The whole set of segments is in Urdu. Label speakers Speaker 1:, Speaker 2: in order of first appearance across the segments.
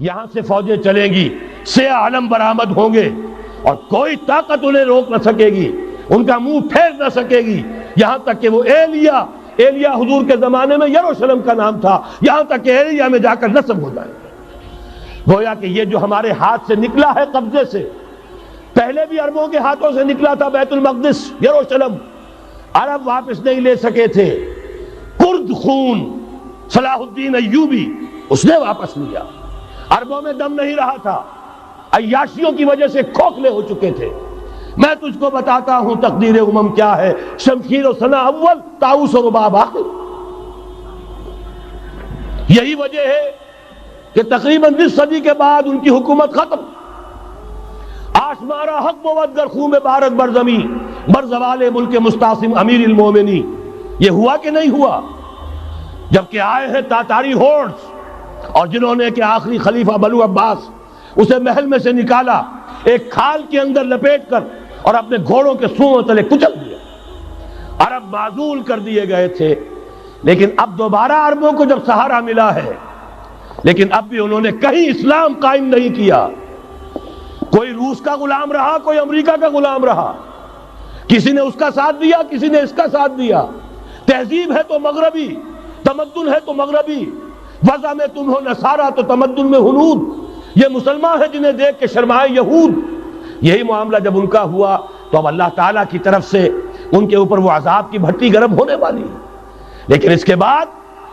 Speaker 1: یہاں سے فوجیں چلیں گی، سیاہ علم برآمد ہوں گے اور کوئی طاقت انہیں روک نہ سکے گی، ان کا منہ پھیر نہ سکے گی، یہاں تک کہ وہ ایلیا حضور کے زمانے میں یروشلم کا نام تھا، یہاں تک کہ ایلیا میں جا کر نصب ہو جائے گا۔ گویا کہ یہ جو ہمارے ہاتھ سے نکلا ہے قبضے سے، پہلے بھی عربوں کے ہاتھوں سے نکلا تھا بیت المقدس، یروشلم، عرب واپس نہیں لے سکے تھے، کرد خون صلاح الدین ایوبی اس نے واپس لیا، عربوں میں دم نہیں رہا تھا، عیاشیوں کی وجہ سے کھوکھلے ہو چکے تھے۔ میں تجھ کو بتاتا ہوں تقدیر امم کیا ہے، شمشیر و ثنا اول، طاؤس و رباب آخر۔ یہی وجہ ہے کہ تقریباً 20 صدی کے بعد ان کی حکومت ختم۔ آشمارا حق بود گر خون بارد بر زمین، بر زوال ملک مستعصم امیر المومنی۔ یہ ہوا کہ نہیں ہوا؟ جبکہ آئے ہیں تاتاری ہورڈز، اور جنہوں نے کہ آخری خلیفہ بنو عباس اسے محل میں سے نکالا، ایک کھال کے اندر لپیٹ کر اور اپنے گھوڑوں کے سونوں تلے کچل دیا۔ عرب معزول کر دیے گئے تھے، لیکن اب دوبارہ عربوں کو جب سہارا ملا ہے، لیکن اب بھی انہوں نے کہیں اسلام قائم نہیں کیا۔ کوئی روس کا غلام رہا، کوئی امریکہ کا غلام رہا، کسی نے اس کا ساتھ دیا، کسی نے اس کا ساتھ دیا۔ تہذیب ہے تو مغربی، تمدن ہے تو مغربی، وضع میں تم ہو نصارہ تو تمدن میں ہنود۔ یہ مسلمان ہیں جنہیں دیکھ کے شرمائے یہود۔ یہی معاملہ جب ان کا ہوا تو اب اللہ تعالیٰ کی طرف سے ان کے اوپر وہ عذاب کی بھٹی گرم ہونے والی ہے۔ لیکن اس کے بعد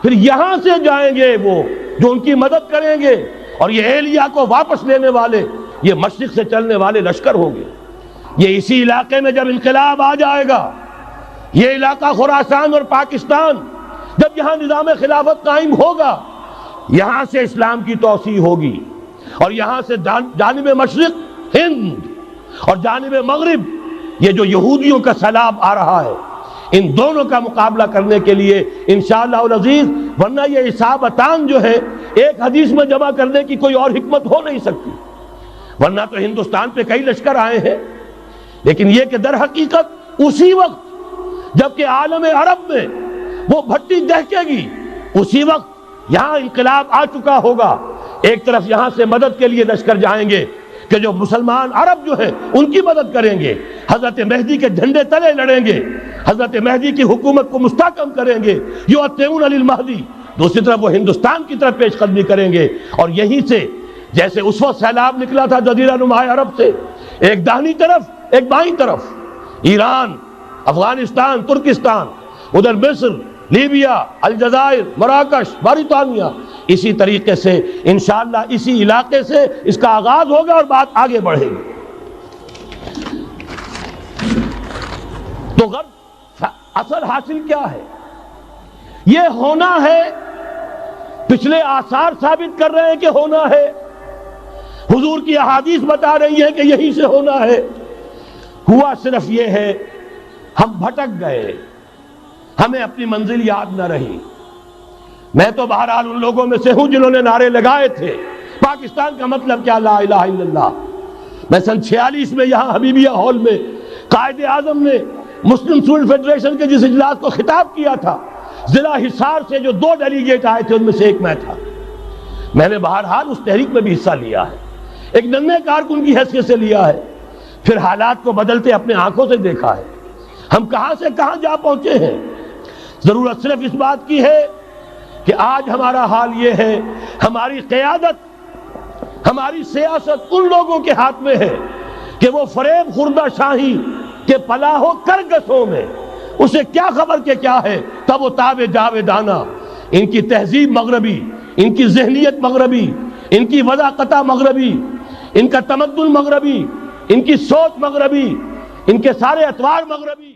Speaker 1: پھر یہاں سے جائیں گے وہ جو ان کی مدد کریں گے، اور یہ ایلیا کو واپس لینے والے یہ مشرق سے چلنے والے لشکر ہوں گے۔ یہ اسی علاقے میں جب انقلاب آ جائے گا، یہ علاقہ خراسان اور پاکستان، جب یہاں نظام خلافت قائم ہوگا، یہاں سے اسلام کی توسیع ہوگی، اور یہاں سے جانب مشرق ہند اور جانب مغرب یہ جو یہودیوں کا سیلاب آ رہا ہے، ان دونوں کا مقابلہ کرنے کے لیے انشاءاللہ العزیز، ورنہ یہ اصابتان جو ہے ایک حدیث میں جمع کرنے کی کوئی اور حکمت ہو نہیں سکتی، ورنہ تو ہندوستان پہ کئی لشکر آئے ہیں، لیکن یہ کہ در حقیقت اسی وقت جبکہ عالم عرب میں وہ بھٹی دہکے گی، اسی وقت یہاں انقلاب آ چکا ہوگا۔ ایک طرف یہاں سے مدد کے لیے لشکر جائیں گے کہ جو مسلمان عرب جو ہیں ان کی مدد کریں گے، حضرت مہدی کے جھنڈے تلے لڑیں گے، حضرت مہدی کی حکومت کو مستحکم کریں گے، یؤتون للمہدی۔ دوسری طرف وہ ہندوستان کی طرف پیش قدمی کریں گے، اور یہیں سے جیسے اس وقت سیلاب نکلا تھا جزیرہ نما عرب سے، ایک داہنی طرف ایک بائیں طرف، ایران، افغانستان، ترکستان، ادھر مصر، لیبیا، الجزائر، مراکش، موریطانیہ، اسی طریقے سے انشاءاللہ اسی علاقے سے اس کا آغاز ہوگا اور بات آگے بڑھے گی۔ تو غرب اثر حاصل کیا ہے؟ یہ ہونا ہے، پچھلے آثار ثابت کر رہے ہیں کہ ہونا ہے، حضور کی احادیث بتا رہی ہے کہ یہی سے ہونا ہے۔ ہوا صرف یہ ہے ہم بھٹک گئے، ہمیں اپنی منزل یاد نہ رہی۔ میں تو بہرحال ان لوگوں میں سے ہوں جنہوں نے نعرے لگائے تھے پاکستان کا مطلب کیا، لا الہ الا اللہ۔ میں سن 46 میں یہاں حبیبیہ ہال میں قائد اعظم نے مسلم اسٹوڈنٹ فیڈریشن کے جس اجلاس کو خطاب کیا تھا، ضلع حصار سے جو 2 ڈیلیگیٹ آئے تھے ان میں سے ایک میں تھا۔ میں نے بہرحال اس تحریک میں بھی حصہ لیا ہے، ایک ننھے کارکن کی حیثیت سے لیا ہے، پھر حالات کو بدلتے اپنے آنکھوں سے دیکھا ہے، ہم کہاں سے کہاں جا پہنچے ہیں۔ ضرورت صرف اس بات کی ہے کہ آج ہمارا حال یہ ہے، ہماری قیادت، ہماری سیاست ان لوگوں کے ہاتھ میں ہے کہ وہ فریب خوردہ شاہی کے پلاح و کرگسوں میں اسے کیا خبر کہ کیا ہے، تب وہ تاب جاویدانہ، ان کی تہذیب مغربی، ان کی ذہنیت مغربی، ان کی وضاقتہ مغربی، ان کا تمدن مغربی، ان کی سوچ مغربی، ان کے سارے اطوار مغربی۔